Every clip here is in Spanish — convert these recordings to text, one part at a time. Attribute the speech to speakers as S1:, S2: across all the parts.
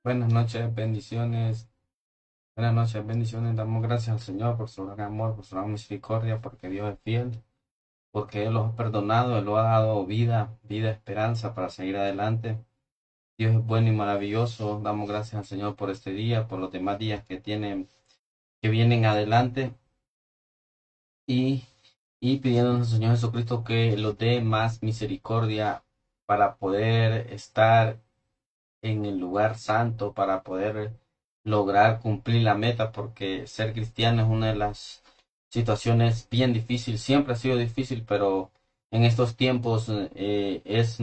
S1: Buenas noches, bendiciones. Buenas noches, bendiciones. Damos gracias al Señor por su gran amor, por su gran misericordia, porque Dios es fiel, porque Él los ha perdonado, Él los ha dado vida, vida, esperanza para seguir adelante. Dios es bueno y maravilloso. Damos gracias al Señor por este día, por los demás días que vienen adelante y, y pidiéndonos al Señor Jesucristo que los dé más misericordia para poder estar en el lugar santo, para poder lograr cumplir la meta, porque ser cristiano es una de las situaciones bien difícil, siempre ha sido difícil, pero en estos tiempos es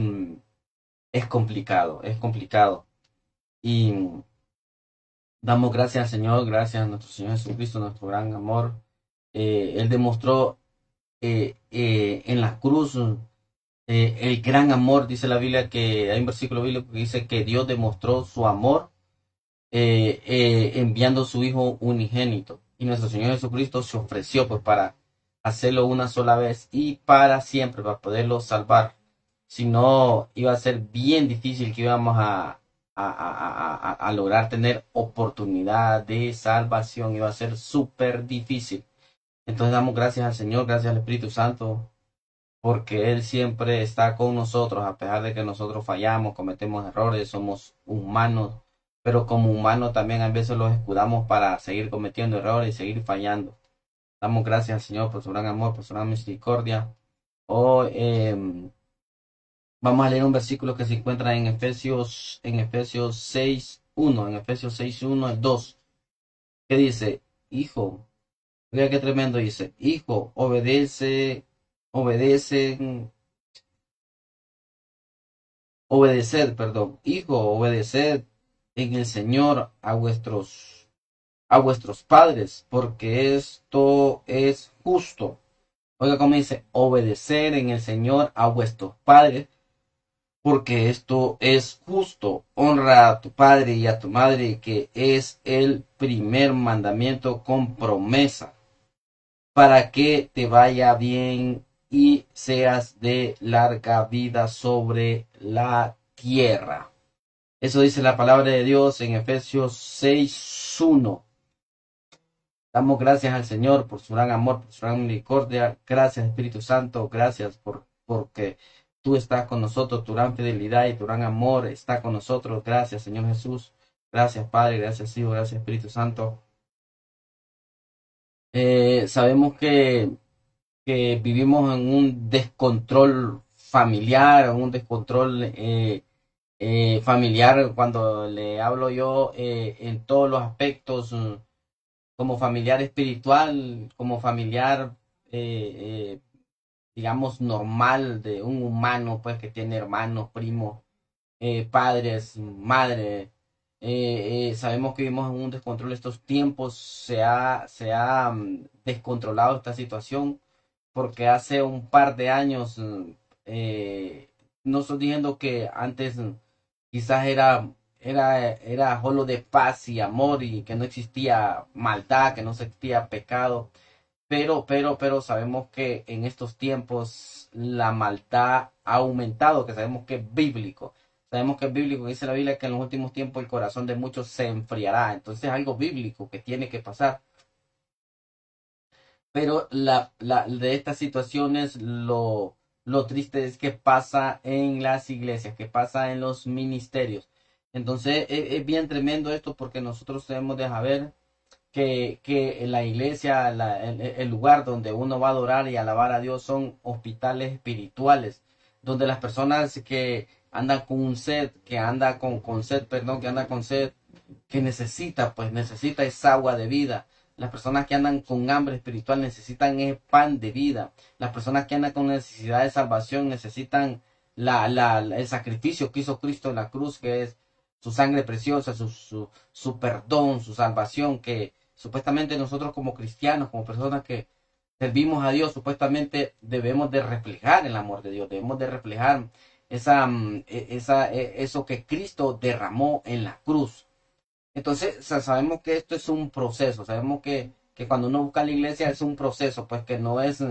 S1: complicado, es complicado. Y damos gracias al Señor, gracias a nuestro Señor Jesucristo, nuestro gran amor. Él demostró en la cruz el gran amor, dice la Biblia, que hay un versículo bíblico que dice que Dios demostró su amor enviando su Hijo unigénito. Y nuestro Señor Jesucristo se ofreció pues para hacerlo una sola vez y para siempre, para poderlo salvar. Si no, iba a ser bien difícil que íbamos a lograr tener oportunidad de salvación. Iba a ser súper difícil. Entonces damos gracias al Señor, gracias al Espíritu Santo porque Él siempre está con nosotros, a pesar de que nosotros fallamos, cometemos errores, somos humanos, pero como humanos también a veces los escudamos para seguir cometiendo errores y seguir fallando. Damos gracias al Señor por su gran amor, por su gran misericordia. Hoy vamos a leer un versículo que se encuentra en Efesios 6:1, en Efesios 6:1 al 2, que dice, hijo, mira qué tremendo dice, hijo, obedece, hijo, obedeced en el Señor a vuestros padres, porque esto es justo. Oiga cómo dice, obedecer en el Señor a vuestros padres, porque esto es justo. Honra a tu padre y a tu madre, que es el primer mandamiento con promesa, para que te vaya bien y seas de larga vida sobre la tierra. Eso dice la palabra de Dios en Efesios 6:1. Damos gracias al Señor por su gran amor, por su gran misericordia. Gracias, Espíritu Santo. Gracias porque tú estás con nosotros. Tu gran fidelidad y tu gran amor está con nosotros. Gracias, Señor Jesús. Gracias, Padre. Gracias, Hijo. Gracias, Espíritu Santo. Sabemos que vivimos en un descontrol familiar, en un descontrol familiar cuando le hablo yo en todos los aspectos, como familiar espiritual, como familiar, digamos, normal de un humano, pues que tiene hermanos, primos, padres, madre. Sabemos que vivimos en un descontrol estos tiempos, se ha descontrolado esta situación porque hace un par de años, no estoy diciendo que antes quizás era solo de paz y amor y que no existía maldad, que no existía pecado, pero sabemos que en estos tiempos la maldad ha aumentado, que sabemos que es bíblico. Sabemos que es bíblico, dice la Biblia que en los últimos tiempos el corazón de muchos se enfriará. Entonces es algo bíblico que tiene que pasar. Pero de estas situaciones lo triste es que pasa en las iglesias, que pasa en los ministerios. Entonces es bien tremendo esto porque nosotros debemos de saber que la iglesia, el lugar donde uno va a adorar y alabar a Dios son hospitales espirituales, donde las personas que andan con un sed, que anda con sed, que necesita, pues necesita esa agua de vida. Las personas que andan con hambre espiritual necesitan ese pan de vida. Las personas que andan con necesidad de salvación necesitan el sacrificio que hizo Cristo en la cruz, que es su sangre preciosa, su perdón, su salvación, que supuestamente nosotros como cristianos, como personas que servimos a Dios, supuestamente debemos de reflejar el amor de Dios, debemos de reflejar eso que Cristo derramó en la cruz. Entonces, sabemos que esto es un proceso, sabemos que cuando uno busca la iglesia es un proceso, pues que no es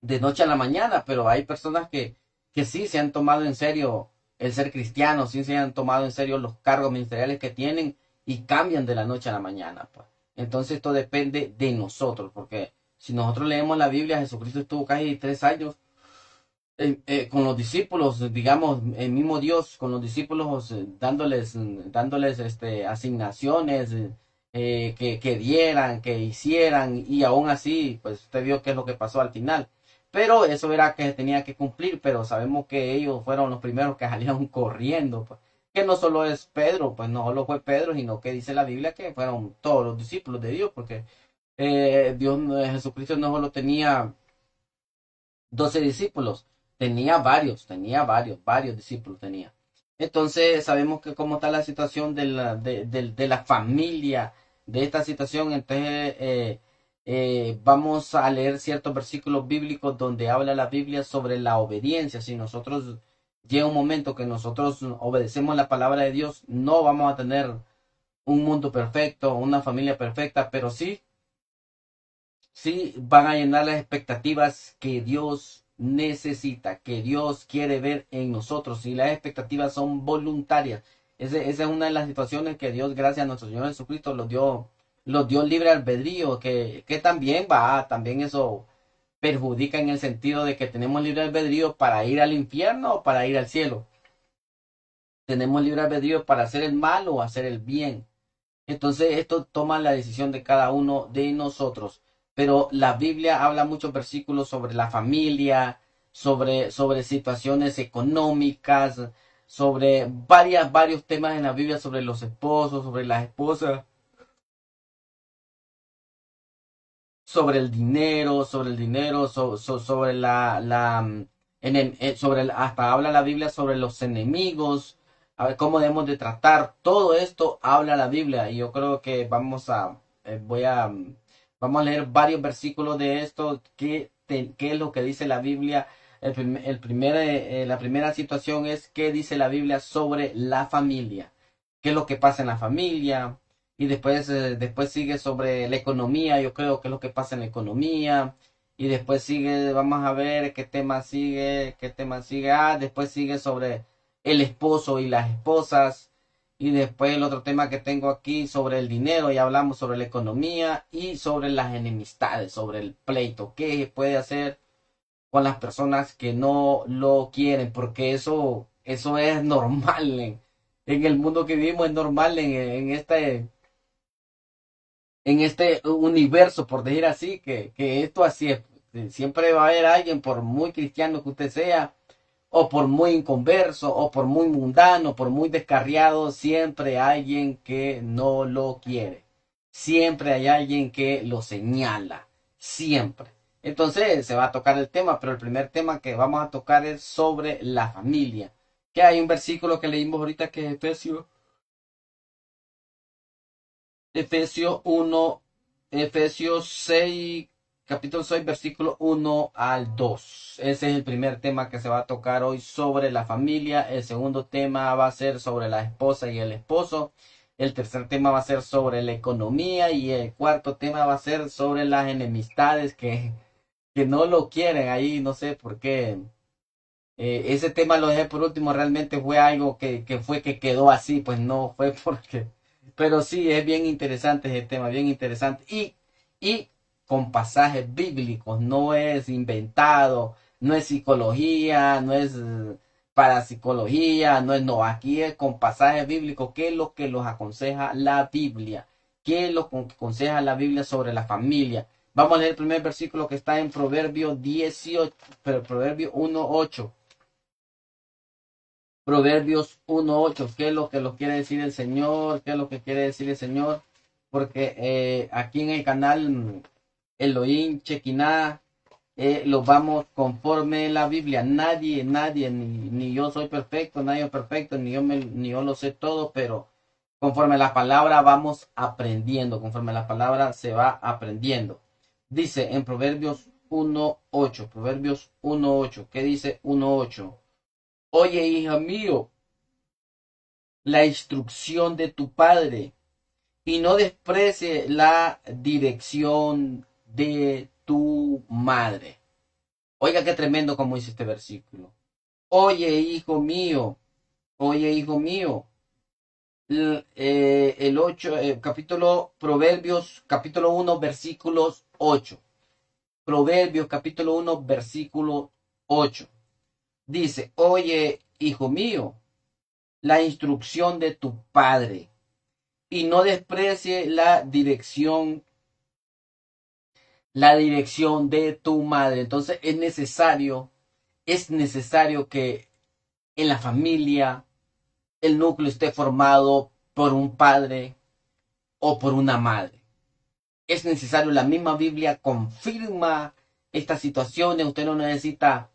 S1: de noche a la mañana, pero hay personas que sí se han tomado en serio el ser cristiano, sí se han tomado en serio los cargos ministeriales que tienen y cambian de la noche a la mañana, pues. Entonces esto depende de nosotros, porque si nosotros leemos la Biblia, Jesucristo estuvo casi 3 años con los discípulos, digamos, el mismo Dios con los discípulos dándoles asignaciones que dieran, que hicieran, y aún así, pues usted vio qué es lo que pasó al final. Pero eso era que tenía que cumplir, pero sabemos que ellos fueron los primeros que salieron corriendo, pues. Que no solo es Pedro, pues no solo fue Pedro, sino que dice la Biblia que fueron todos los discípulos de Dios, porque Jesucristo no solo tenía 12 discípulos, varios discípulos tenía. Entonces sabemos que cómo está la situación de la familia, de esta situación. Entonces vamos a leer ciertos versículos bíblicos donde habla la Biblia sobre la obediencia. Si nosotros llega un momento que nosotros obedecemos la palabra de Dios, no vamos a tener un mundo perfecto, una familia perfecta, pero sí van a llenar las expectativas que Dios necesita, que Dios quiere ver en nosotros. Y las expectativas son voluntarias. Esa es una de las situaciones que Dios, gracias a nuestro Señor Jesucristo, los dio libre albedrío, que también también eso perjudica en el sentido de que tenemos libre albedrío para ir al infierno o para ir al cielo. Tenemos libre albedrío para hacer el mal o hacer el bien. Entonces esto toma la decisión de cada uno de nosotros. Pero la Biblia habla muchos versículos sobre la familia, sobre situaciones económicas, sobre varios temas en la Biblia, sobre los esposos, sobre las esposas, sobre el dinero, sobre hasta habla la Biblia sobre los enemigos, a ver cómo debemos de tratar. Todo esto habla la Biblia y yo creo que vamos a leer varios versículos de esto, qué es lo que dice la Biblia. La primera situación es qué dice la Biblia sobre la familia, qué es lo que pasa en la familia, y después sigue sobre la economía, yo creo que es lo que pasa en la economía, y después sigue, vamos a ver qué tema sigue, después sigue sobre el esposo y las esposas, y después el otro tema que tengo aquí sobre el dinero, ya hablamos sobre la economía y sobre las enemistades, sobre el pleito, qué puede hacer con las personas que no lo quieren, porque eso es normal en el mundo que vivimos, es normal en este universo, por decir así, que esto así es. Siempre va a haber alguien, por muy cristiano que usted sea, o por muy inconverso, o por muy mundano, por muy descarriado, siempre hay alguien que no lo quiere. Siempre hay alguien que lo señala. Siempre. Entonces se va a tocar el tema, pero el primer tema que vamos a tocar es sobre la familia. Que hay un versículo que leímos ahorita que es Efesios 1, Efesios 6, capítulo 6, versículo 1 al 2. Ese es el primer tema que se va a tocar hoy sobre la familia. El segundo tema va a ser sobre la esposa y el esposo. El tercer tema va a ser sobre la economía y el cuarto tema va a ser sobre las enemistades que no lo quieren. Ahí no sé por qué. Ese tema lo dejé por último, realmente fue algo que quedó así, pues no fue porque, pero sí, es bien interesante ese tema, bien interesante, y con pasajes bíblicos, no es inventado, no es psicología, no es parapsicología, no, aquí es con pasajes bíblicos, qué es lo que los aconseja la Biblia, qué es lo que aconseja la Biblia sobre la familia. Vamos a leer el primer versículo que está en Proverbios 18, pero Proverbios 1:8. Proverbios 1:8, ¿qué es lo que nos quiere decir el Señor? ¿Qué es lo que quiere decir el Señor? Porque aquí en el canal Elohim Chequiná lo vamos conforme la Biblia. Nadie, ni yo soy perfecto, nadie es perfecto, ni yo lo sé todo, pero conforme la palabra vamos aprendiendo, conforme la palabra se va aprendiendo. Dice en Proverbios 1:8, ¿qué dice 1:8? Oye, hija mío, la instrucción de tu padre y no desprecie la dirección de tu madre. Oiga, qué tremendo como dice este versículo. Oye, hijo mío, el 8, capítulo Proverbios, capítulo 1, versículos 8. Proverbios, capítulo 1, versículo 8. Dice, oye, hijo mío, la instrucción de tu padre y no desprecie la dirección de tu madre. Entonces es necesario que en la familia el núcleo esté formado por un padre o por una madre. Es necesario, la misma Biblia confirma estas situaciones. Usted no necesita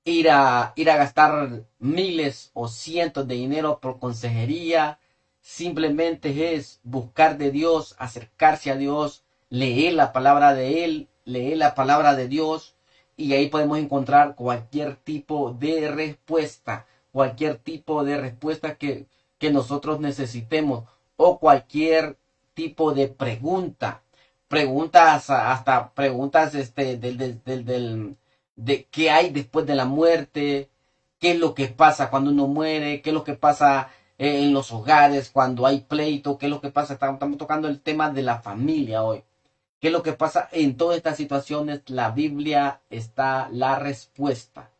S1: ir a gastar miles o cientos de dinero por consejería. Simplemente es buscar de Dios, acercarse a Dios, leer la palabra de Él, leer la palabra de Dios, y ahí podemos encontrar cualquier tipo de respuesta que nosotros necesitemos, o cualquier tipo de preguntas, hasta preguntas de qué hay después de la muerte, qué es lo que pasa cuando uno muere, qué es lo que pasa en los hogares cuando hay pleito, qué es lo que pasa. Estamos tocando el tema de la familia hoy. ¿Qué es lo que pasa en todas estas situaciones? La Biblia está la respuesta.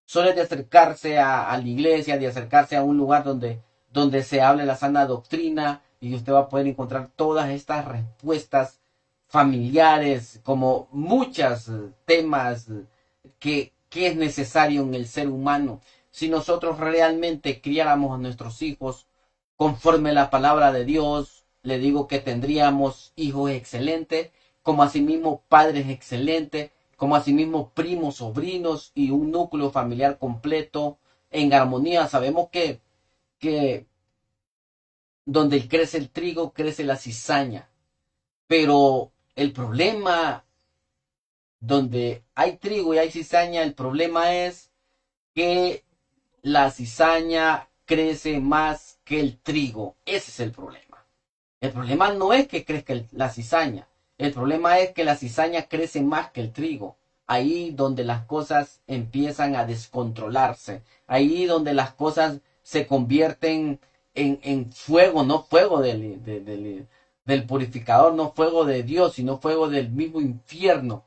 S1: Solo es de acercarse a la iglesia, de acercarse a un lugar donde se hable la sana doctrina y usted va a poder encontrar todas estas respuestas familiares, como muchos temas que es necesario en el ser humano. Si nosotros realmente criáramos a nuestros hijos conforme la palabra de Dios, le digo que tendríamos hijos excelentes, como asimismo padres excelentes, como asimismo primos, sobrinos y un núcleo familiar completo en armonía. Sabemos que donde crece el trigo, crece la cizaña, pero el problema donde hay trigo y hay cizaña, el problema es que la cizaña crece más que el trigo. Ese es el problema. El problema no es que crezca la cizaña. El problema es que la cizaña crece más que el trigo. Ahí donde las cosas empiezan a descontrolarse. Ahí donde las cosas se convierten en fuego, no fuego del purificador, no fuego de Dios, sino fuego del mismo infierno.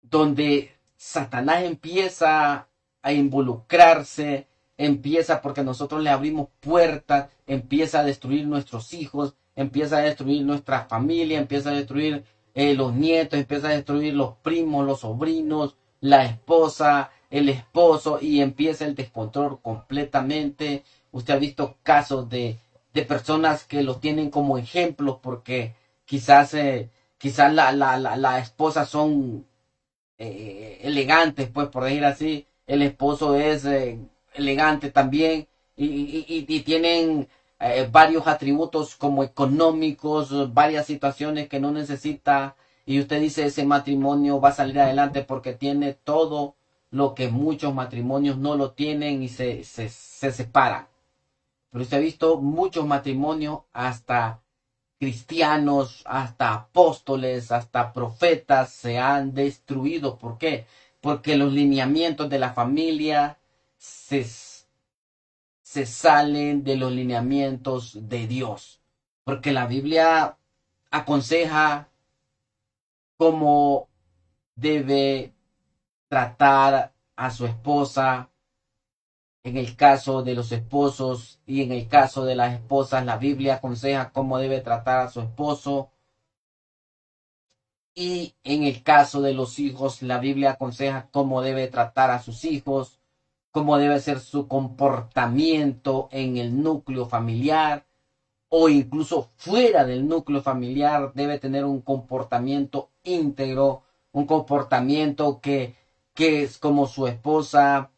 S1: Donde Satanás empieza a involucrarse, empieza porque nosotros le abrimos puertas, empieza a destruir nuestros hijos, empieza a destruir nuestra familia, empieza a destruir los nietos, empieza a destruir los primos, los sobrinos, la esposa, el esposo, y empieza el descontrol completamente. Usted ha visto casos de personas que los tienen como ejemplos porque quizás la esposa son elegantes, pues por decir así, el esposo es elegante también y tienen varios atributos como económicos, varias situaciones que no necesita y usted dice ese matrimonio va a salir adelante porque tiene todo lo que muchos matrimonios no lo tienen y se separan. Pero usted ha visto muchos matrimonios hasta cristianos, hasta apóstoles, hasta profetas se han destruido. ¿Por qué? Porque los lineamientos de la familia se salen de los lineamientos de Dios. Porque la Biblia aconseja cómo debe tratar a su esposa, en el caso de los esposos y en el caso de las esposas, la Biblia aconseja cómo debe tratar a su esposo. Y en el caso de los hijos, la Biblia aconseja cómo debe tratar a sus hijos, cómo debe ser su comportamiento en el núcleo familiar o incluso fuera del núcleo familiar. Debe tener un comportamiento íntegro, un comportamiento que es como su esposa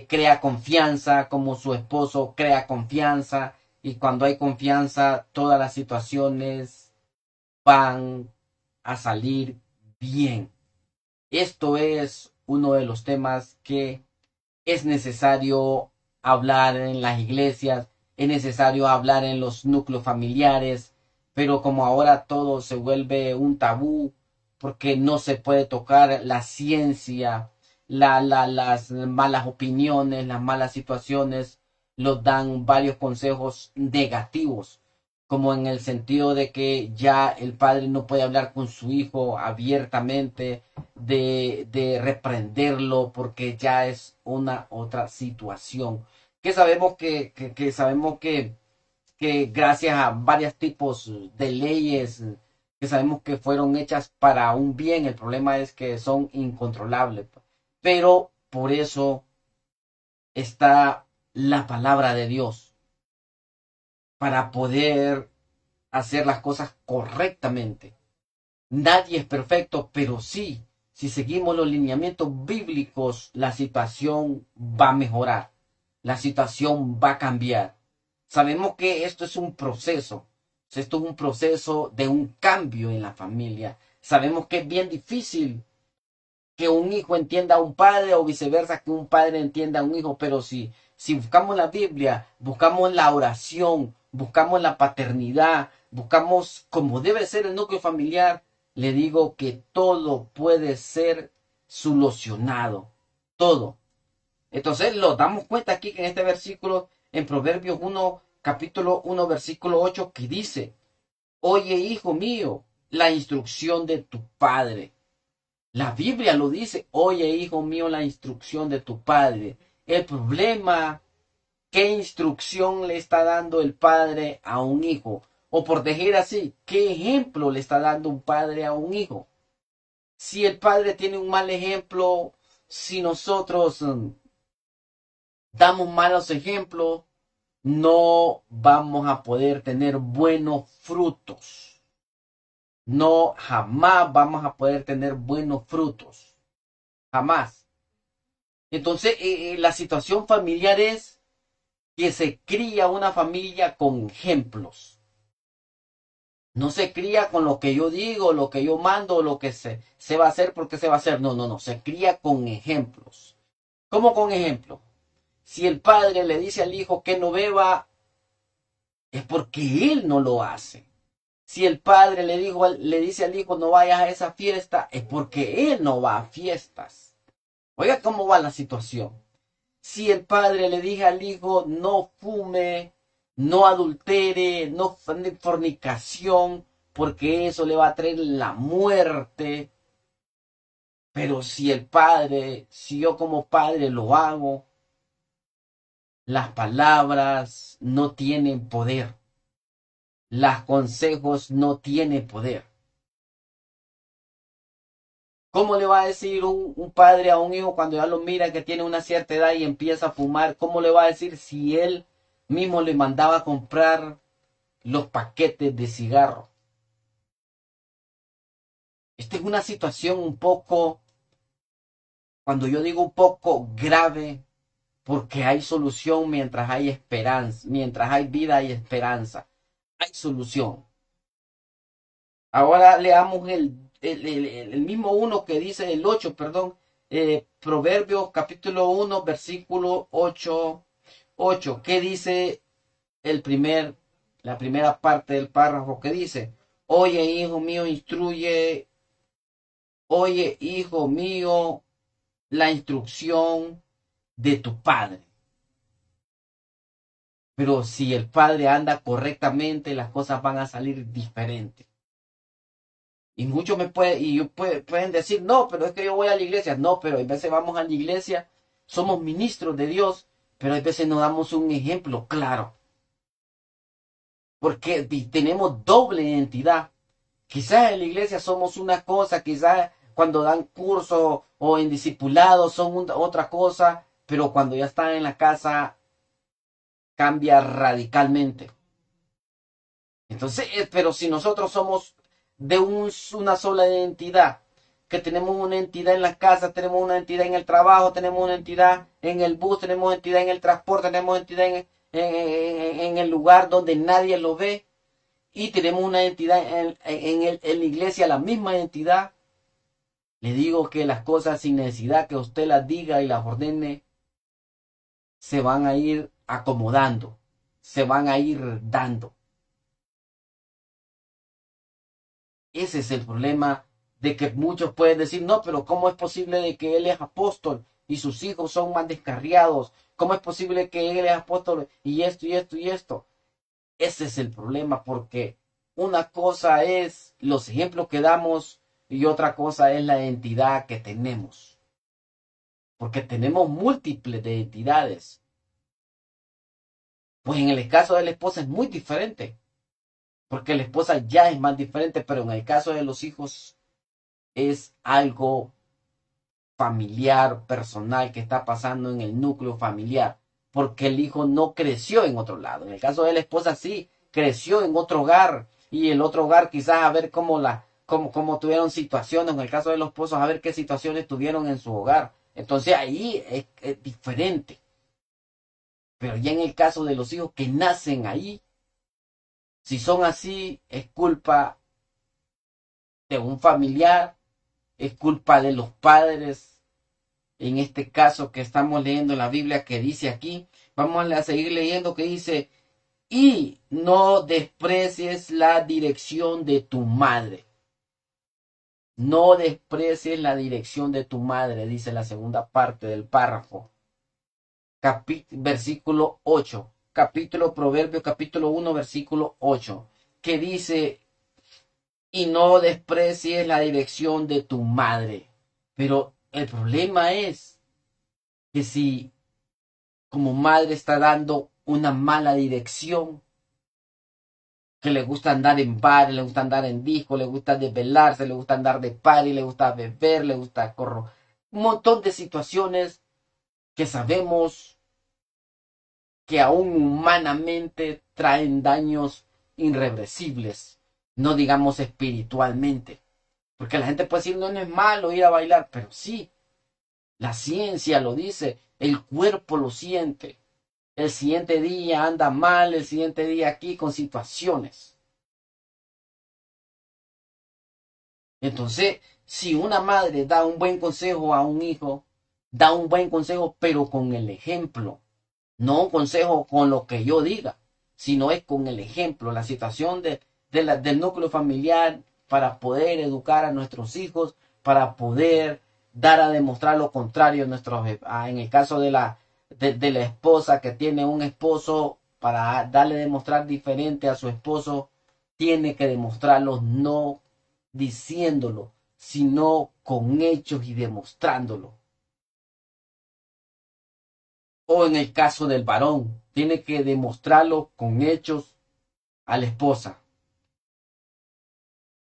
S1: crea confianza, como su esposo crea confianza. Y cuando hay confianza, todas las situaciones van a salir bien. Esto es uno de los temas que es necesario hablar en las iglesias, es necesario hablar en los núcleos familiares, pero como ahora todo se vuelve un tabú, porque no se puede tocar la ciencia, las malas opiniones, las malas situaciones, los dan varios consejos negativos, como en el sentido de que ya el padre no puede hablar con su hijo abiertamente, de reprenderlo, porque ya es una otra situación. Que sabemos que gracias a varios tipos de leyes que sabemos que fueron hechas para un bien, el problema es que son incontrolables. Pero por eso está la palabra de Dios, para poder hacer las cosas correctamente. Nadie es perfecto, pero sí, si seguimos los lineamientos bíblicos, la situación va a mejorar, la situación va a cambiar. Sabemos que esto es un proceso, esto es un proceso de un cambio en la familia. Sabemos que es bien difícil que un hijo entienda a un padre o viceversa, que un padre entienda a un hijo, pero si buscamos la Biblia, buscamos la oración, buscamos la paternidad, buscamos como debe ser el núcleo familiar, le digo que todo puede ser solucionado, todo. Entonces lo damos cuenta aquí que en este versículo, en Proverbios 1, capítulo 1, versículo 8, que dice: oye, hijo mío,
S2: la instrucción de tu padre. La Biblia lo dice, oye hijo mío, la instrucción de tu padre. El problema, ¿qué instrucción le está dando el padre a un hijo? O por decir así, ¿qué ejemplo le está dando un padre a un hijo? Si el padre tiene un mal ejemplo, si nosotros damos malos ejemplos, no vamos a poder tener buenos frutos. No, jamás vamos a poder tener buenos frutos. Jamás. Entonces, la situación familiar es que se cría una familia con ejemplos. No se cría con lo que yo digo, lo que yo mando, lo que se va a hacer porque se va a hacer. No, no, no. Se cría con ejemplos. ¿Cómo con ejemplo? Si el padre le dice al hijo que no beba, es porque él no lo hace. Si el padre le dice al hijo no vayas a esa fiesta, es porque él no va a fiestas. Oiga cómo va la situación. Si el padre le dice al hijo no fume, no adultere, no fornicación, porque eso le va a traer la muerte. Pero si yo como padre lo hago, las palabras no tienen poder. Los consejos no tienen poder. ¿Cómo le va a decir un padre a un hijo cuando ya lo mira que tiene una cierta edad y empieza a fumar? ¿Cómo le va a decir si él mismo le mandaba a comprar los paquetes de cigarro? Esta es una situación un poco, cuando yo digo un poco grave, porque hay solución mientras hay esperanza, mientras hay vida hay esperanza. Hay solución. Ahora leamos el mismo uno que dice el 8, perdón, Proverbios capítulo 1, versículo 8. ¿Qué dice la primera parte del párrafo? ¿Qué dice? Oye, hijo mío, oye, hijo mío, la instrucción de tu padre. Pero si el padre anda correctamente, las cosas van a salir diferentes. Y muchos pueden decir, no, pero es que yo voy a la iglesia. No, pero a veces vamos a la iglesia, somos ministros de Dios, pero a veces nos damos un ejemplo claro. Porque tenemos doble identidad. Quizás en la iglesia somos una cosa, quizás cuando dan curso o en discipulado son otra cosa, pero cuando ya están en la casa cambia radicalmente. Entonces, pero si nosotros somos de una sola identidad, que tenemos una entidad en la casa, tenemos una entidad en el trabajo, tenemos una entidad en el bus, tenemos una entidad en el transporte, tenemos entidad en el lugar donde nadie lo ve, y tenemos una entidad en la iglesia, la misma entidad, le digo que las cosas sin necesidad que usted las diga y las ordene, se van a ir acomodando, se van a ir dando. Ese es el problema de que muchos pueden decir, no, pero ¿cómo es posible de que él es apóstol y sus hijos son más descarriados? ¿Cómo es posible que él es apóstol y esto y esto y esto? Ese es el problema porque una cosa es los ejemplos que damos y otra cosa es la identidad que tenemos. Porque tenemos múltiples de identidades. Pues en el caso de la esposa es muy diferente. Porque la esposa ya es más diferente, pero en el caso de los hijos es algo familiar, personal que está pasando en el núcleo familiar, porque el hijo no creció en otro lado. En el caso de la esposa sí, creció en otro hogar y el otro hogar quizás a ver cómo tuvieron situaciones, en el caso de los esposos a ver qué situaciones tuvieron en su hogar. Entonces ahí es diferente. Pero ya en el caso de los hijos que nacen ahí, si son así, es culpa de un familiar, es culpa de los padres, en este caso que estamos leyendo en la Biblia que dice aquí, vamos a seguir leyendo que dice, y no desprecies la dirección de tu madre. No desprecies la dirección de tu madre, dice la segunda parte del párrafo. Versículo 8. Capítulo Proverbios, capítulo 1, versículo 8. Que dice, y no desprecies la dirección de tu madre. Pero el problema es que si como madre está dando una mala dirección, que le gusta andar en bares, le gusta andar en disco, le gusta desvelarse, le gusta andar de party, le gusta beber, le gusta correr. Un montón de situaciones que sabemos que aún humanamente traen daños irreversibles, no digamos espiritualmente. Porque la gente puede decir, no, no es malo ir a bailar, pero sí, la ciencia lo dice, el cuerpo lo siente. El siguiente día anda mal, el siguiente día aquí con situaciones. Entonces, si una madre da un buen consejo a un hijo, da un buen consejo, pero con el ejemplo. No un consejo con lo que yo diga, sino es con el ejemplo, la situación del núcleo familiar para poder educar a nuestros hijos, para poder dar a demostrar lo contrario a nuestros, en el caso de la esposa que tiene un esposo, para darle a demostrar diferente a su esposo, tiene que demostrarlo no diciéndolo, sino con hechos y demostrándolo. O en el caso del varón, tiene que demostrarlo con hechos a la esposa.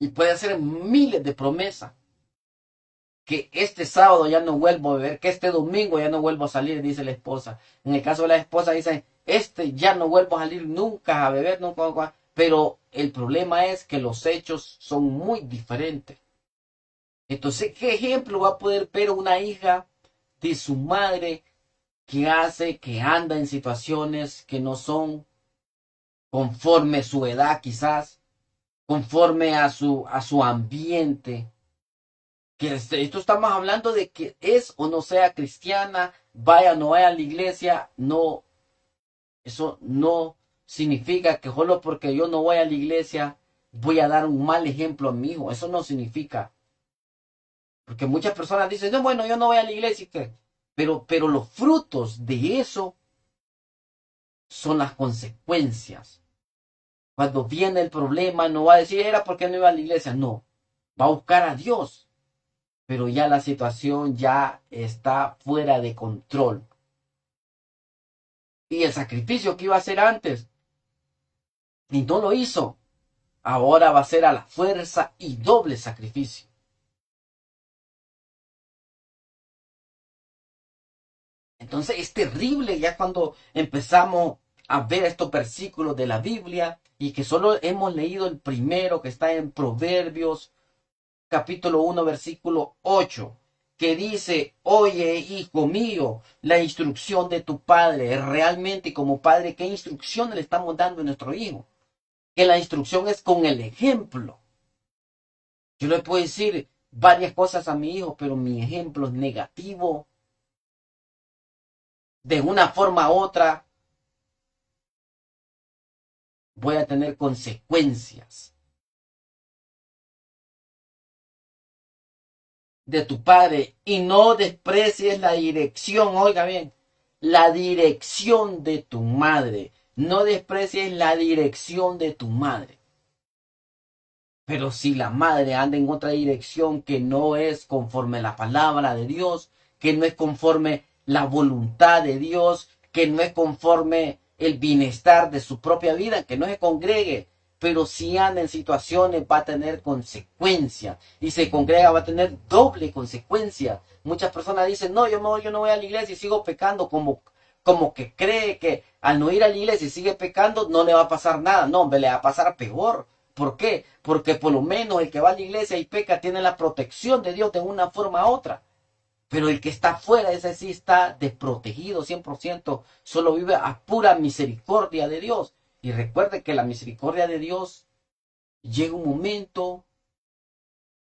S2: Y puede hacer miles de promesas. Que este sábado ya no vuelvo a beber, que este domingo ya no vuelvo a salir, dice la esposa. En el caso de la esposa dice, este ya no vuelvo a salir nunca a beber, nunca. Pero el problema es que los hechos son muy diferentes. Entonces, ¿qué ejemplo va a poder ver una hija de su madre que hace, que anda en situaciones que no son conforme su edad quizás, conforme a su ambiente? Que esto estamos hablando de que es o no sea cristiana, vaya o no vaya a la iglesia, no, eso no significa que solo porque yo no voy a la iglesia voy a dar un mal ejemplo a mi hijo, eso no significa. Porque muchas personas dicen, no, bueno, yo no voy a la iglesia, pero los frutos de eso son las consecuencias. Cuando viene el problema, no va a decir, era porque no iba a la iglesia, no, va a buscar a Dios, pero ya la situación ya está fuera de control. Y el sacrificio que iba a hacer antes, y no lo hizo, ahora va a ser a la fuerza y doble sacrificio. Entonces es terrible ya cuando empezamos a ver estos versículos de la Biblia y que solo hemos leído el primero que está en Proverbios capítulo 1 versículo 8 que dice, oye hijo mío, la instrucción de tu padre. Realmente como padre, ¿qué instrucción le estamos dando a nuestro hijo? Que la instrucción es con el ejemplo. Yo le puedo decir varias cosas a mi hijo, pero mi ejemplo es negativo. De una forma u otra voy a tener consecuencias. De tu padre y no desprecies la dirección, oiga bien, la dirección de tu madre. No desprecies la dirección de tu madre. Pero si la madre anda en otra dirección que no es conforme la palabra de Dios, que no es conforme la voluntad de Dios, que no es conforme el bienestar de su propia vida, que no se congregue, pero si anda en situaciones va a tener consecuencias y se congrega va a tener doble consecuencia. Muchas personas dicen, no, yo no voy a la iglesia y sigo pecando como que cree que al no ir a la iglesia y sigue pecando no le va a pasar nada. No, hombre, le va a pasar peor. ¿Por qué? Porque por lo menos el que va a la iglesia y peca tiene la protección de Dios de una forma u otra. Pero el que está fuera, ese sí está desprotegido 100%, solo vive a pura misericordia de Dios. Y recuerde que la misericordia de Dios llega un momento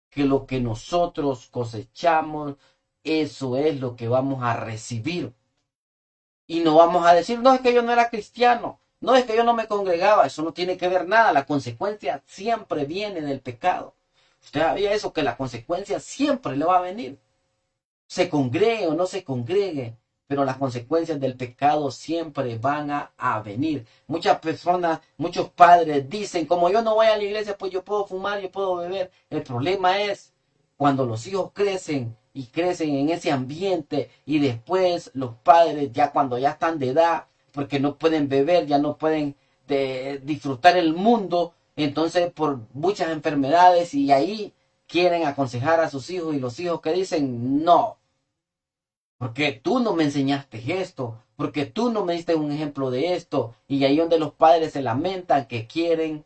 S2: que lo que nosotros cosechamos, eso es lo que vamos a recibir. Y no vamos a decir, no es que yo no era cristiano, no es que yo no me congregaba, eso no tiene que ver nada, la consecuencia siempre viene del pecado. Usted sabía eso, que la consecuencia siempre le va a venir. Se congregue o no se congregue, pero las consecuencias del pecado siempre van a venir. Muchas personas, muchos padres dicen, como yo no voy a la iglesia, pues yo puedo fumar, yo puedo beber. El problema es cuando los hijos crecen y crecen en ese ambiente y después los padres ya cuando ya están de edad, porque no pueden beber, ya no pueden disfrutar el mundo, entonces por muchas enfermedades y ahí quieren aconsejar a sus hijos y los hijos que dicen no, porque tú no me enseñaste esto, porque tú no me diste un ejemplo de esto, y ahí donde los padres se lamentan que quieren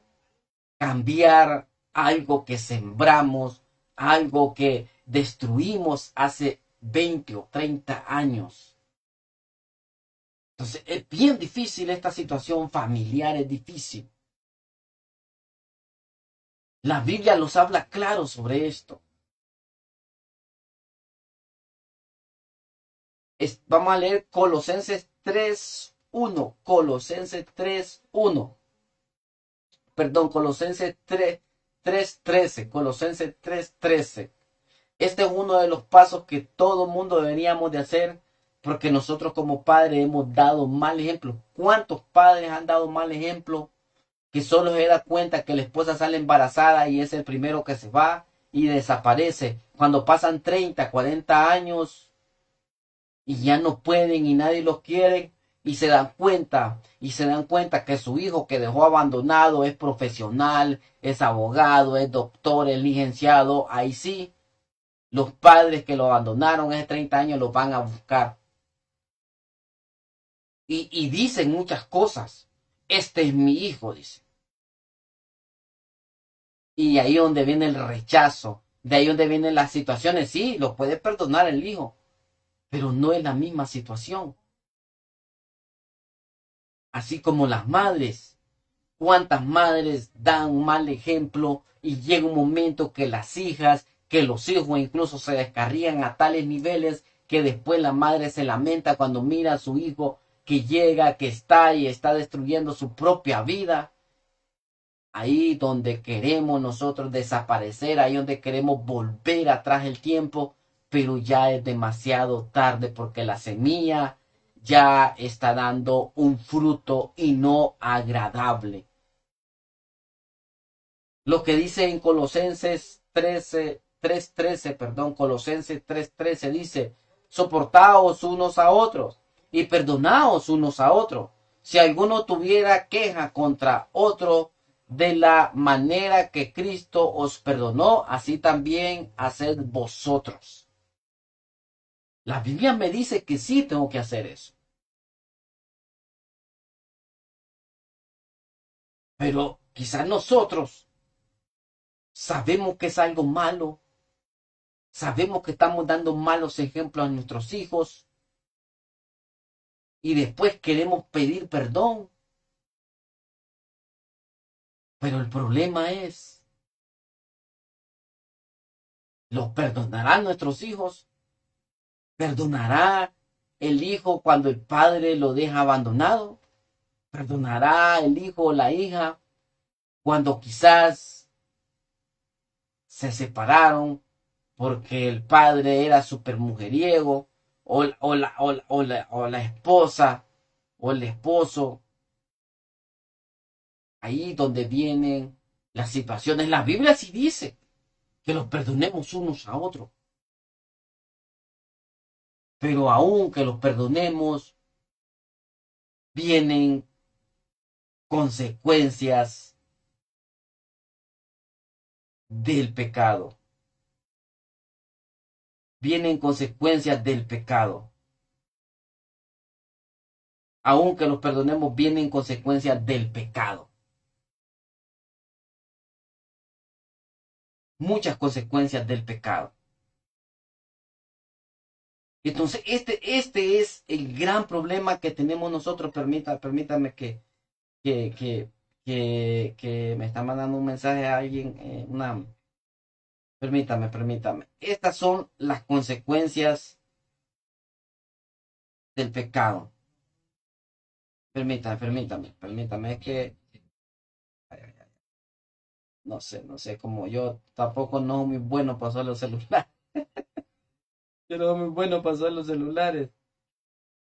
S2: cambiar algo que sembramos, algo que destruimos hace 20 o 30 años. Entonces es bien difícil esta situación familiar, es difícil. La Biblia los habla claro sobre esto. Vamos a leer Colosenses 3:1. Colosenses 3:1. Perdón, Colosenses 3:13. Colosenses 3:13. Este es uno de los pasos que todo mundo deberíamos de hacer porque nosotros como padres hemos dado mal ejemplo. ¿Cuántos padres han dado mal ejemplo que solo se da cuenta que la esposa sale embarazada y es el primero que se va y desaparece? Cuando pasan 30, 40 años y ya no pueden y nadie los quiere y se dan cuenta que su hijo que dejó abandonado es profesional, es abogado, es doctor, es licenciado, ahí sí, los padres que lo abandonaron hace 30 años los van a buscar. Y dicen muchas cosas. Este es mi hijo, dice. Y ahí donde viene el rechazo, de ahí donde vienen las situaciones, sí, lo puede perdonar el hijo, pero no es la misma situación. Así como las madres. ¿Cuántas madres dan un mal ejemplo y llega un momento que las hijas, que los hijos incluso se descarrían a tales niveles que después la madre se lamenta cuando mira a su hijo que llega, que está y está destruyendo su propia vida? Ahí donde queremos nosotros desaparecer, ahí donde queremos volver atrás el tiempo, pero ya es demasiado tarde porque la semilla ya está dando un fruto y no agradable. Lo que dice en Colosenses 3:13, perdón, Colosenses 3:13 dice, soportaos unos a otros y perdonaos unos a otros. Si alguno tuviera queja contra otro, de la manera que Cristo os perdonó, así también haced vosotros. La Biblia me dice que sí tengo que hacer eso. Pero quizás nosotros sabemos que es algo malo. Sabemos que estamos dando malos ejemplos a nuestros hijos y después queremos pedir perdón. Pero el problema es, ¿los perdonarán nuestros hijos? ¿Perdonará el hijo cuando el padre lo deja abandonado? ¿Perdonará el hijo o la hija cuando quizás se separaron porque el padre era súper mujeriego o la esposa o el esposo? Ahí donde vienen las situaciones. La Biblia sí dice que los perdonemos unos a otros. Pero aun que los perdonemos, vienen consecuencias del pecado. Vienen consecuencias del pecado. Aun que los perdonemos, vienen consecuencias del pecado. Muchas consecuencias del pecado. Entonces, este es el gran problema que tenemos nosotros. Permítame que me está mandando un mensaje a alguien. Permítame. Estas son las consecuencias del pecado. Permítame. Es que, no sé, como yo tampoco no soy muy bueno para usar los celulares. Yo no soy muy bueno para usar los celulares.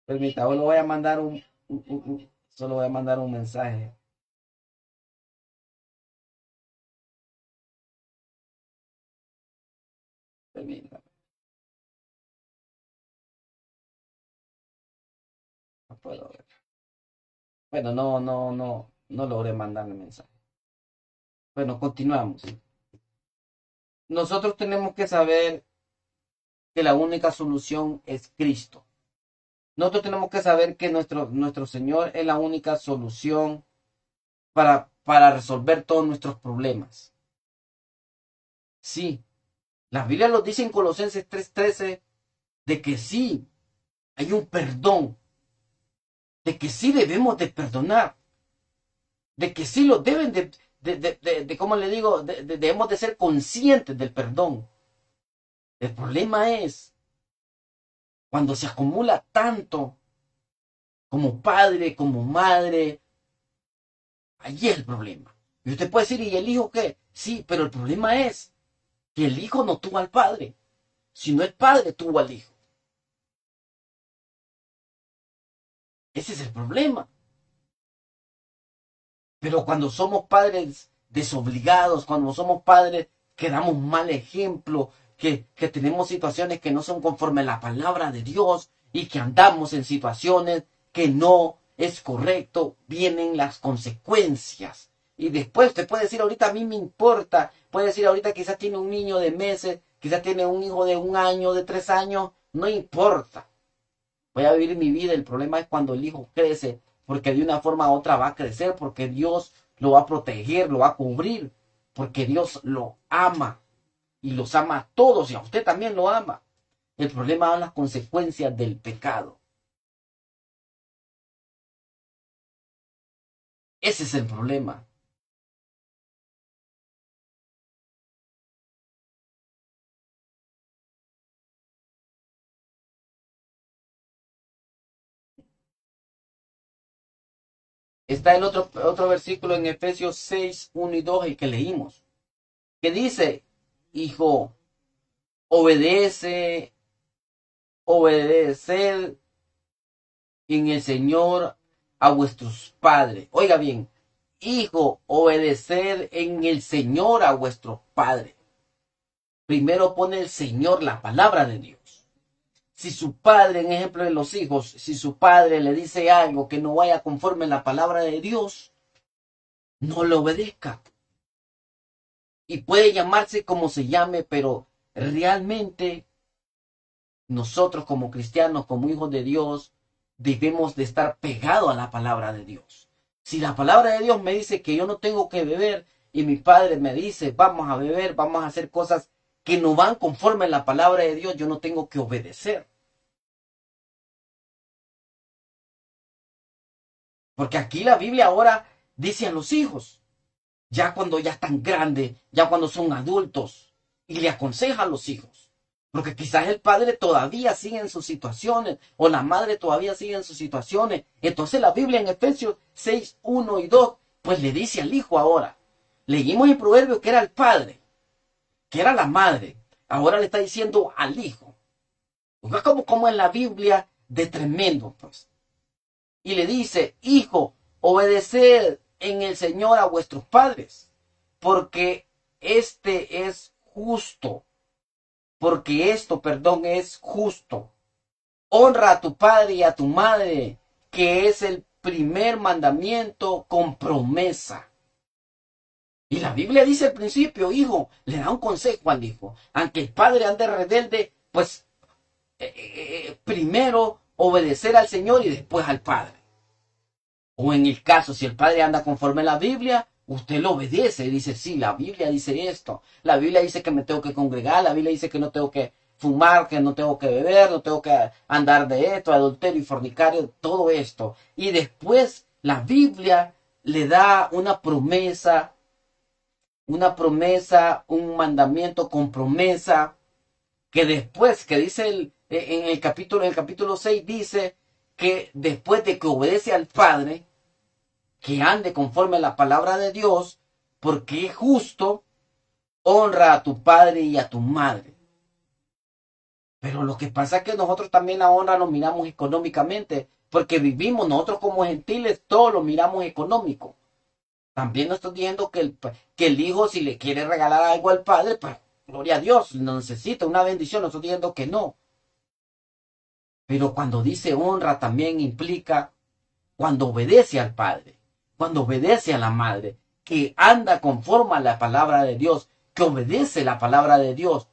S2: Permita, hoy le voy a mandar solo voy a mandar un mensaje. Permita, no puedo ver. Bueno, no logré mandar el mensaje. Bueno, continuamos. Nosotros tenemos que saber que la única solución es Cristo. Nosotros tenemos que saber que nuestro Señor es la única solución para resolver todos nuestros problemas. Sí, la Biblia nos dice en Colosenses 3:13 de que sí, hay un perdón, de que sí debemos de perdonar, de que sí lo deben ¿cómo le digo? Debemos de ser conscientes del perdón. El problema es cuando se acumula tanto como padre, como madre, allí es el problema. Y usted puede decir, ¿y el hijo qué? Sí, pero el problema es que el hijo no tuvo al padre, sino el padre tuvo al hijo. Ese es el problema. Pero cuando somos padres desobligados, cuando somos padres que damos mal ejemplo, que tenemos situaciones que no son conforme a la palabra de Dios y que andamos en situaciones que no es correcto, vienen las consecuencias. Y después te puede decir ahorita a mí me importa, puede decir ahorita quizás tiene un niño de meses, quizás tiene un hijo de 1 año, de 3 años, no importa. Voy a vivir mi vida, el problema es cuando el hijo crece, porque de una forma u otra va a crecer, porque Dios lo va a proteger, lo va a cubrir, porque Dios lo ama y los ama a todos y a usted también lo ama. El problema son las consecuencias del pecado. Ese es el problema. Está el otro versículo en Efesios 6:1 y 2, el que leímos, que dice, hijo, obedece, obedeced en el Señor a vuestros padres. Oiga bien, hijo, obedeced en el Señor a vuestros padres. Primero pone el Señor, la palabra de Dios. Si su padre, en ejemplo de los hijos, si su padre le dice algo que no vaya conforme a la palabra de Dios, no le obedezca. Y puede llamarse como se llame, pero realmente nosotros como cristianos, como hijos de Dios, debemos de estar pegados a la palabra de Dios. Si la palabra de Dios me dice que yo no tengo que beber y mi padre me dice vamos a beber, vamos a hacer cosas que no van conforme a la palabra de Dios, yo no tengo que obedecer. Porque aquí la Biblia ahora dice a los hijos, ya cuando ya están grandes, ya cuando son adultos, y le aconseja a los hijos. Porque quizás el padre todavía sigue en sus situaciones, o la madre todavía sigue en sus situaciones. Entonces la Biblia en Efesios 6:1 y 2, pues le dice al hijo ahora. Leímos en Proverbios que era el padre, que era la madre. Ahora le está diciendo al hijo. Como en la Biblia de tremendo, pues. Y le dice, hijo, obedeced en el Señor a vuestros padres, porque este es justo, porque esto, perdón, es justo. Honra a tu padre y a tu madre, que es el primer mandamiento con promesa. Y la Biblia dice al principio, hijo, le da un consejo al hijo. Aunque el padre ande rebelde, pues primero obedecer al Señor y después al padre. O en el caso, si el padre anda conforme a la Biblia, usted lo obedece y dice, sí, la Biblia dice esto. La Biblia dice que me tengo que congregar, la Biblia dice que no tengo que fumar, que no tengo que beber, no tengo que andar de esto, adulterio y fornicario, todo esto. Y después la Biblia le da un mandamiento con promesa, que después, que dice en el capítulo 6 dice que después de que obedece al Padre, que ande conforme a la palabra de Dios, porque es justo, honra a tu padre y a tu madre. Pero lo que pasa es que nosotros también ahora lo miramos económicamente, porque vivimos nosotros como gentiles, todo lo miramos económico. También no estoy diciendo que el hijo, si le quiere regalar algo al padre, pues gloria a Dios, no necesita una bendición, no estoy diciendo que no. Pero cuando dice honra también implica cuando obedece al padre, cuando obedece a la madre, que anda conforme a la palabra de Dios, que obedece la palabra de Dios.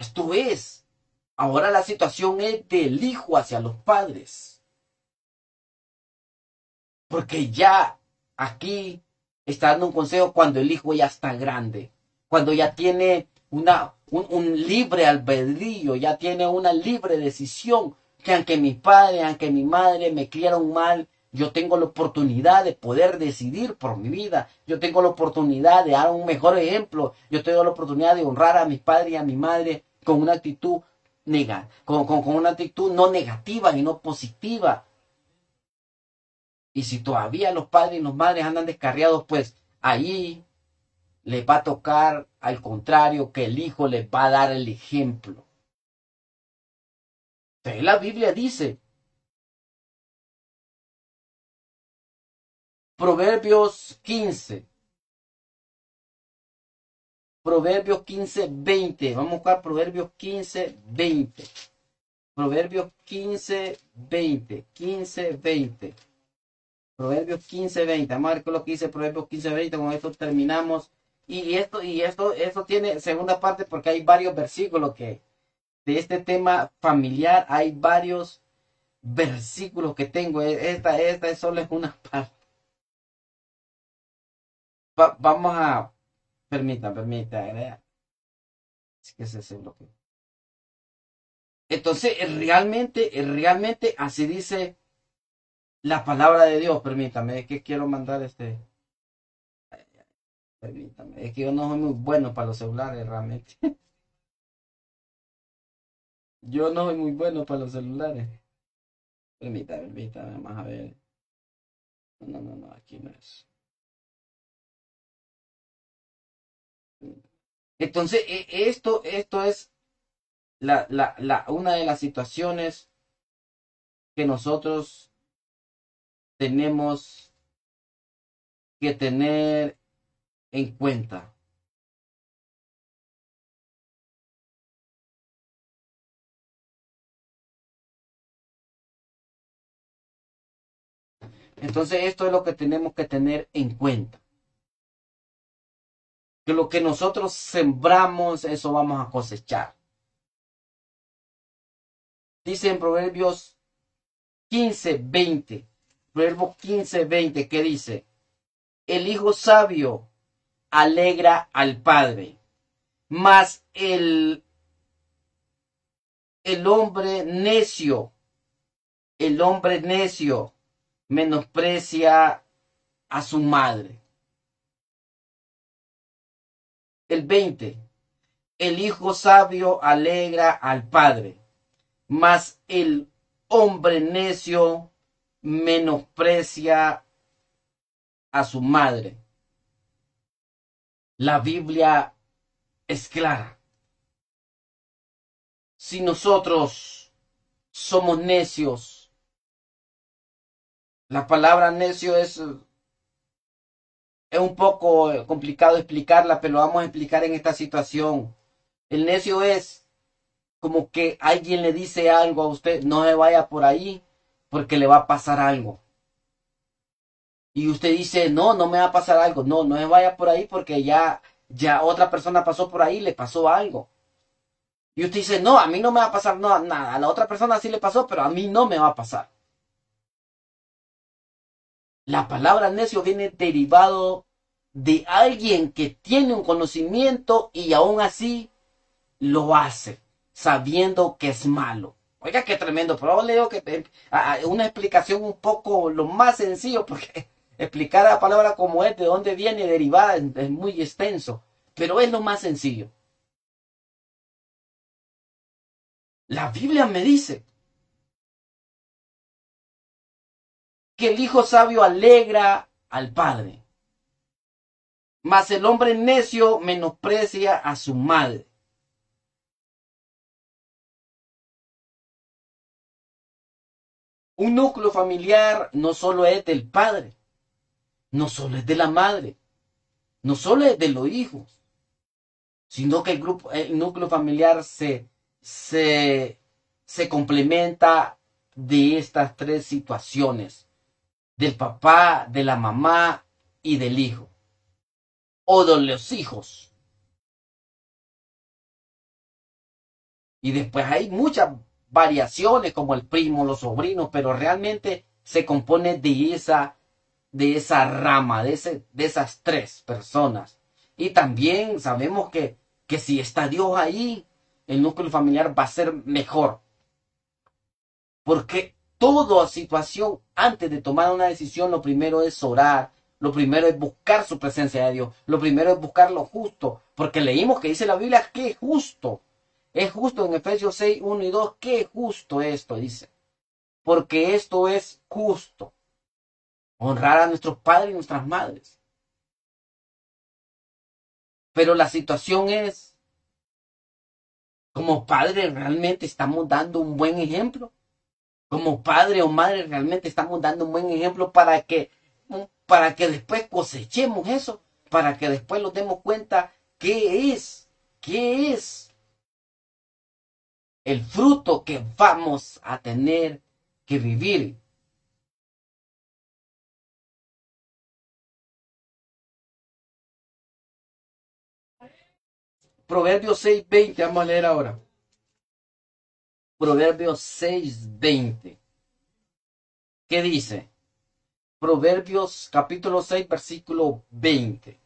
S2: Esto es, ahora la situación es del hijo hacia los padres. Porque ya aquí está dando un consejo cuando el hijo ya está grande, cuando ya tiene un libre albedrío, ya tiene una libre decisión, que aunque mi padre, aunque mi madre me criaron mal, yo tengo la oportunidad de poder decidir por mi vida, yo tengo la oportunidad de dar un mejor ejemplo, yo tengo la oportunidad de honrar a mi padre y a mi madre con una actitud con una actitud no negativa y no positiva. Y si todavía los padres y las madres andan descarriados, pues ahí les va a tocar al contrario, que el hijo les va a dar el ejemplo. Entonces la Biblia dice, Proverbios 15, Proverbios 15, 20. Vamos a buscar Proverbios 15, 20. Proverbios 15, 20. 15, 20. Proverbios 15, 20. Vamos a ver qué es lo que dice Proverbios 15, 20. Con esto terminamos. Esto tiene segunda parte porque hay varios versículos que de este tema familiar hay varios versículos que tengo. Esta solo es una parte. Vamos a, permita. Es que ese es el bloqueo. Entonces, realmente así dice la palabra de Dios. Permítame, es que quiero mandar permítame, es que yo no soy muy bueno para los celulares, realmente. Yo no soy muy bueno para los celulares. Permítame, vamos a ver. No, aquí no es. Entonces, esto es una de las situaciones que nosotros tenemos que tener en cuenta. Entonces, esto es lo que tenemos que tener en cuenta. Que lo que nosotros sembramos, eso vamos a cosechar. Dice en Proverbios 15, 20. Proverbios 15, 20, ¿qué dice? El hijo sabio alegra al padre, mas el hombre necio, el hombre necio menosprecia a su madre. El 20. El hijo sabio alegra al padre, mas el hombre necio menosprecia a su madre. La Biblia es clara. Si nosotros somos necios, la palabra necio es un poco complicado explicarla, pero lo vamos a explicar en esta situación. El necio es como que alguien le dice algo a usted, no se vaya por ahí porque le va a pasar algo. Y usted dice, no me va a pasar algo. No se vaya por ahí porque ya otra persona pasó por ahí y le pasó algo. Y usted dice, no, a mí no me va a pasar nada. A la otra persona sí le pasó, pero a mí no me va a pasar. La palabra necio viene derivado de alguien que tiene un conocimiento y aún así lo hace, sabiendo que es malo. Oiga, qué tremendo, pero le digo que una explicación un poco lo más sencillo, porque explicar la palabra como es, de dónde viene derivada, es muy extenso, pero es lo más sencillo. La Biblia me dice que el hijo sabio alegra al padre, mas el hombre necio menosprecia a su madre. Un núcleo familiar no solo es del padre, no solo es de la madre, no solo es de los hijos, sino que el núcleo familiar se, se complementa de estas tres situaciones, del papá, de la mamá y del hijo, o de los hijos. Y después hay muchas variaciones como el primo, los sobrinos, pero realmente se compone de esa rama, de esas tres personas. Y también sabemos que si está Dios ahí, el núcleo familiar va a ser mejor. Porque toda situación, antes de tomar una decisión, lo primero es orar, lo primero es buscar su presencia de Dios, lo primero es buscar lo justo, porque leímos que dice la Biblia que es justo. Es justo en Efesios 6, 1 y 2, que es justo esto, dice. Porque esto es justo. Honrar a nuestros padres y nuestras madres. Pero la situación es, como padres realmente estamos dando un buen ejemplo. Como padre o madre realmente estamos dando un buen ejemplo para que después cosechemos eso, para que después nos demos cuenta qué es el fruto que vamos a tener que vivir. Proverbios 6:20, vamos a leer ahora. Proverbios 6:20. ¿Qué dice? Proverbios capítulo 6, versículo 20.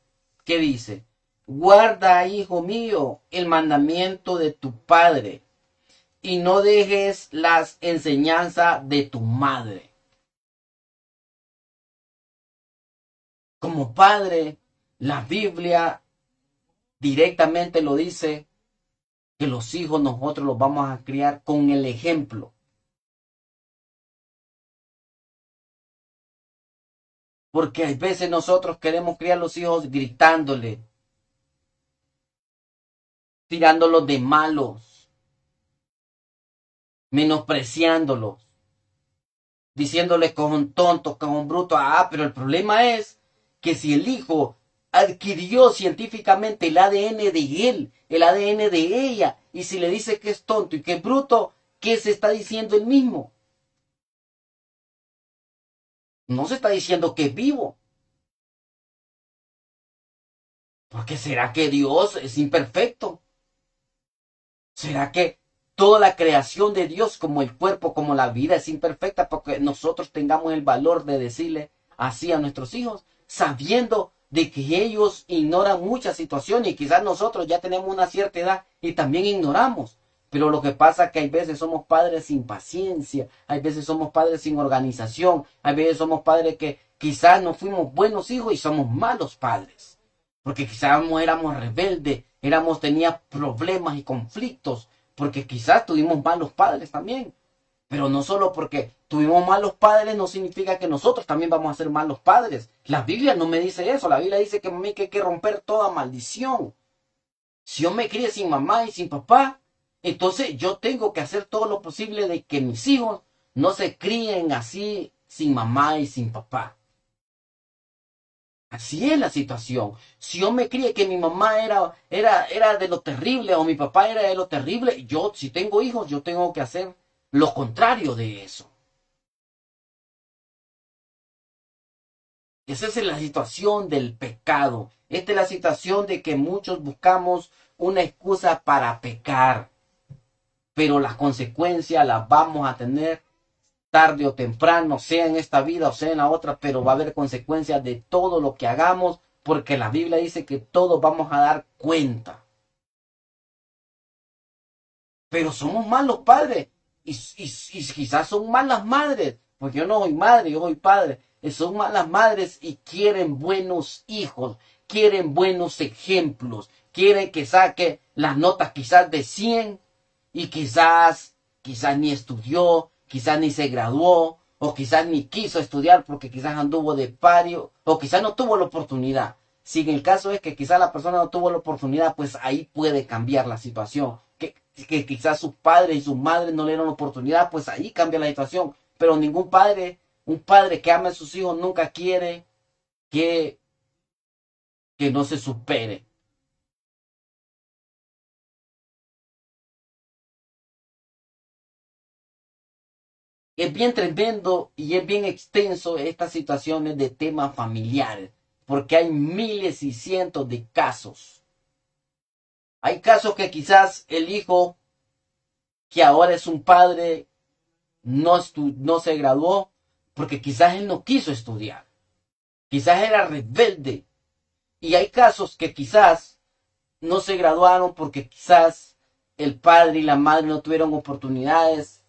S2: ¿Qué dice? Guarda, hijo mío, el mandamiento de tu padre y no dejes las enseñanzas de tu madre. Como padre, la Biblia directamente lo dice que los hijos nosotros los vamos a criar con el ejemplo. Porque a veces nosotros queremos criar a los hijos gritándole, tirándolos de malos, menospreciándolos, diciéndoles que son tontos, que son brutos. Pero el problema es que si el hijo adquirió científicamente el ADN de él, el ADN de ella, y si le dice que es tonto y que es bruto, ¿qué se está diciendo él mismo? No se está diciendo que es vivo. Porque ¿será que Dios es imperfecto? ¿Será que toda la creación de Dios, como el cuerpo, como la vida, es imperfecta? Porque nosotros tengamos el valor de decirle así a nuestros hijos, sabiendo de que ellos ignoran muchas situaciones y quizás nosotros ya tenemos una cierta edad y también ignoramos. Pero lo que pasa es que hay veces somos padres sin paciencia, hay veces somos padres sin organización, hay veces somos padres que quizás no fuimos buenos hijos y somos malos padres. Porque quizás éramos rebeldes, tenía problemas y conflictos, porque quizás tuvimos malos padres también. Pero no solo porque tuvimos malos padres no significa que nosotros también vamos a ser malos padres. La Biblia no me dice eso. La Biblia dice que a mí hay que romper toda maldición. Si yo me crié sin mamá y sin papá, entonces yo tengo que hacer todo lo posible de que mis hijos no se críen así sin mamá y sin papá. Así es la situación. Si yo me crié que mi mamá era de lo terrible o mi papá era de lo terrible, yo si tengo hijos, yo tengo que hacer lo contrario de eso. Esa es la situación del pecado. Esta es la situación de que muchos buscamos una excusa para pecar, pero las consecuencias las vamos a tener tarde o temprano, sea en esta vida o sea en la otra, pero va a haber consecuencias de todo lo que hagamos, porque la Biblia dice que todos vamos a dar cuenta. Pero somos malos padres y quizás son malas madres, porque yo no soy madre, yo soy padre. Son malas madres y quieren buenos hijos, quieren buenos ejemplos, quieren que saque las notas quizás de 100 y quizás ni estudió, quizás ni se graduó, o quizás ni quiso estudiar porque quizás anduvo de pario, o quizás no tuvo la oportunidad. Si en el caso es que quizás la persona no tuvo la oportunidad, pues ahí puede cambiar la situación. Que quizás sus padres y sus madres no le dieron la oportunidad, pues ahí cambia la situación. pero ningún padre, un padre que ama a sus hijos nunca quiere que, que no se supere. Es bien tremendo y es bien extenso estas situaciones de temas familiares, porque hay miles y cientos de casos. Hay casos que quizás el hijo, que ahora es un padre, no se graduó porque quizás él no quiso estudiar. Quizás era rebelde. Y hay casos que quizás no se graduaron porque quizás el padre y la madre no tuvieron oportunidades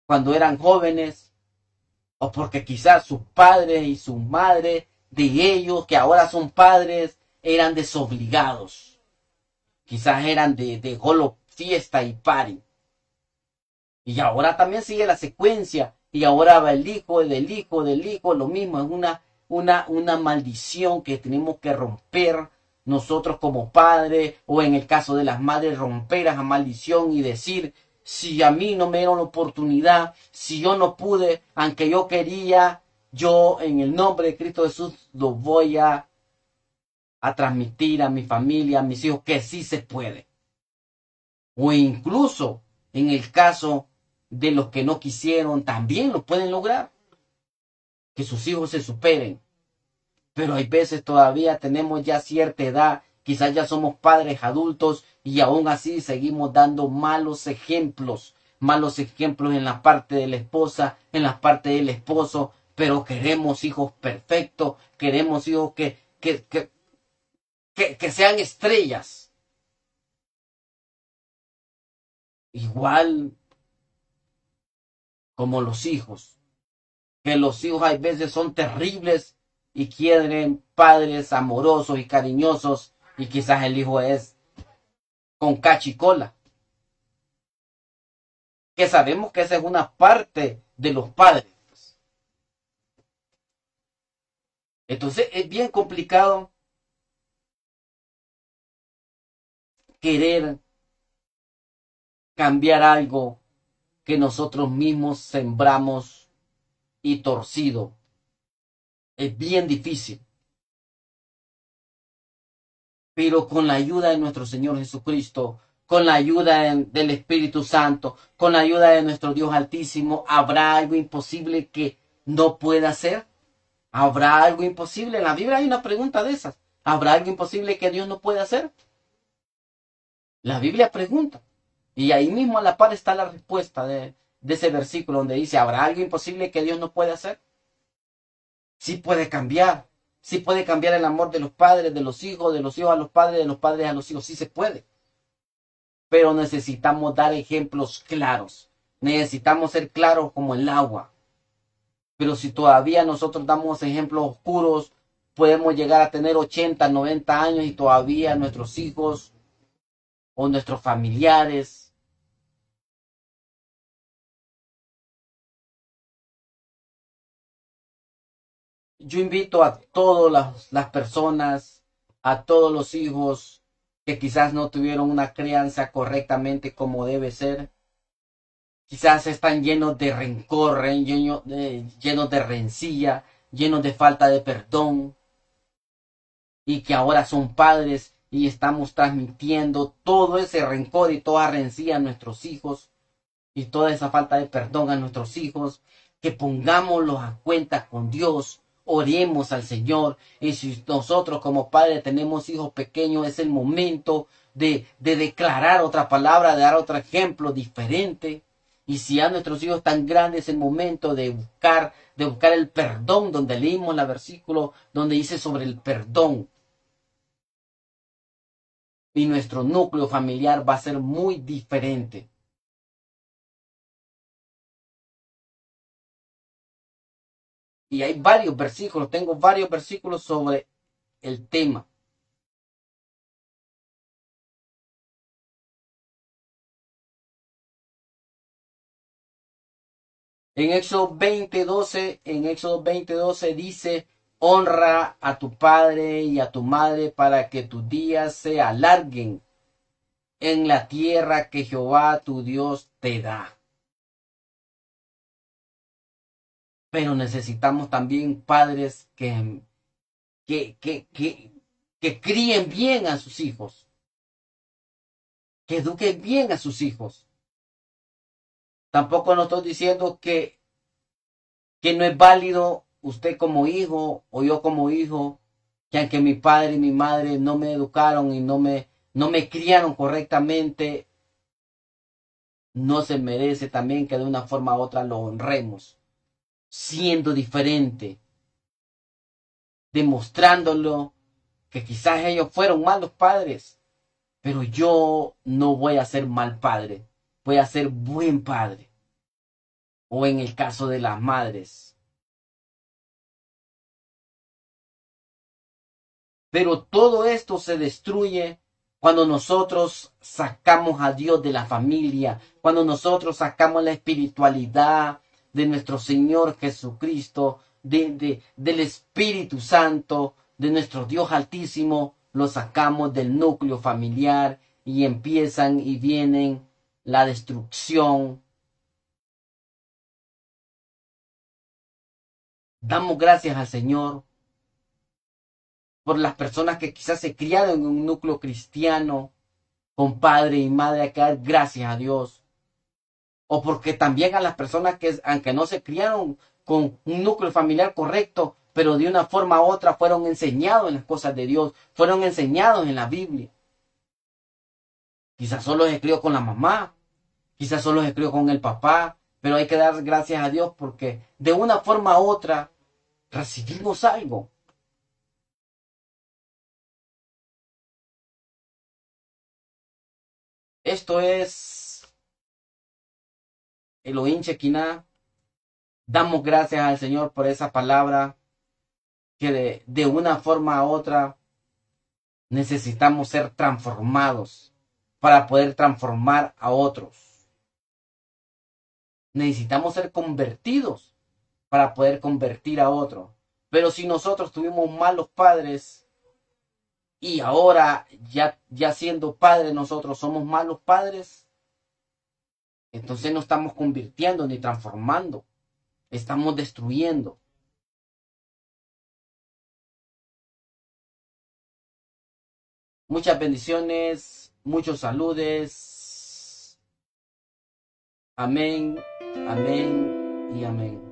S2: cuando eran jóvenes, o porque quizás sus padres y su madre de ellos, que ahora son padres, eran desobligados. Quizás eran de solo fiesta y party. Y ahora también sigue la secuencia. Y ahora va el hijo, del hijo, del hijo, lo mismo. Es una maldición que tenemos que romper nosotros como padres, o en el caso de las madres, romper esa maldición y decir, si a mí no me dieron la oportunidad, si yo no pude, aunque yo quería, yo en el nombre de Cristo Jesús lo voy a transmitir a mi familia, a mis hijos, que sí se puede. O incluso en el caso de los que no quisieron, también lo pueden lograr, que sus hijos se superen. Pero hay veces todavía tenemos ya cierta edad, quizás ya somos padres adultos y aún así seguimos dando malos ejemplos en la parte de la esposa, en la parte del esposo, pero queremos hijos perfectos, queremos hijos que sean estrellas. Igual como los hijos, que los hijos hay veces son terribles y quieren padres amorosos y cariñosos, y quizás el hijo es con cachicola, que sabemos que esa es una parte de los padres. Entonces es bien complicado querer cambiar algo que nosotros mismos sembramos y torcido. Es bien difícil. Pero con la ayuda de nuestro Señor Jesucristo, con la ayuda del Espíritu Santo, con la ayuda de nuestro Dios Altísimo, ¿habrá algo imposible que no pueda hacer? ¿Habrá algo imposible? En la Biblia hay una pregunta de esas. ¿Habrá algo imposible que Dios no pueda hacer? La Biblia pregunta. Y ahí mismo a la par está la respuesta de ese versículo donde dice, ¿habrá algo imposible que Dios no pueda hacer? Sí puede cambiar. Sí puede cambiar el amor de los padres, de los hijos a los padres, de los padres a los hijos. Sí se puede. Pero necesitamos dar ejemplos claros. Necesitamos ser claros como el agua. Pero si todavía nosotros damos ejemplos oscuros, podemos llegar a tener 80, 90 años y todavía nuestros hijos o nuestros familiares yo invito a todas las personas, a todos los hijos que quizás no tuvieron una crianza correctamente como debe ser, quizás están llenos de rencor, llenos de rencilla, llenos de falta de perdón, y que ahora son padres y estamos transmitiendo todo ese rencor y toda rencilla a nuestros hijos y toda esa falta de perdón a nuestros hijos, que pongámoslos a cuenta con Dios, oremos al Señor, y si nosotros como padres tenemos hijos pequeños, es el momento de declarar otra palabra, de dar otro ejemplo diferente. Y si a nuestros hijos tan grandes, es el momento de buscar el perdón, donde leímos el versículo donde dice sobre el perdón. Y nuestro núcleo familiar va a ser muy diferente. Y hay varios versículos, tengo varios versículos sobre el tema. En Éxodo 20:12 dice, honra a tu padre y a tu madre para que tus días se alarguen en la tierra que Jehová tu Dios te da. pero necesitamos también padres que críen bien a sus hijos, que eduquen bien a sus hijos. Tampoco no estoy diciendo que no es válido usted como hijo o yo como hijo, que aunque mi padre y mi madre no me educaron y no me criaron correctamente, no se merece también que de una forma u otra lo honremos, siendo diferente, demostrándolo que quizás ellos fueron malos padres, pero yo no voy a ser mal padre, voy a ser buen padre. O en el caso de las madres. Pero todo esto se destruye cuando nosotros sacamos a Dios de la familia, cuando nosotros sacamos la espiritualidad de nuestro Señor Jesucristo, del Espíritu Santo, de nuestro Dios Altísimo, lo sacamos del núcleo familiar y empiezan y vienen la destrucción. Damos gracias al Señor por las personas que quizás se criaron en un núcleo cristiano, con padre y madre, hay que dar gracias a Dios. O porque también a las personas que, aunque no se criaron con un núcleo familiar correcto, pero de una forma u otra fueron enseñados en las cosas de Dios, fueron enseñados en la Biblia. Quizás solo se crió con la mamá, quizás solo se crió con el papá, pero hay que dar gracias a Dios porque de una forma u otra recibimos algo. Esto es Elohim Shekinah. Damos gracias al Señor por esa palabra que de una forma u otra necesitamos ser transformados para poder transformar a otros. Necesitamos ser convertidos para poder convertir a otros. Pero si nosotros tuvimos malos padres y ahora ya siendo padres nosotros somos malos padres, entonces no estamos convirtiendo ni transformando, estamos destruyendo. Muchas bendiciones, muchos saludes. Amén, amén y amén.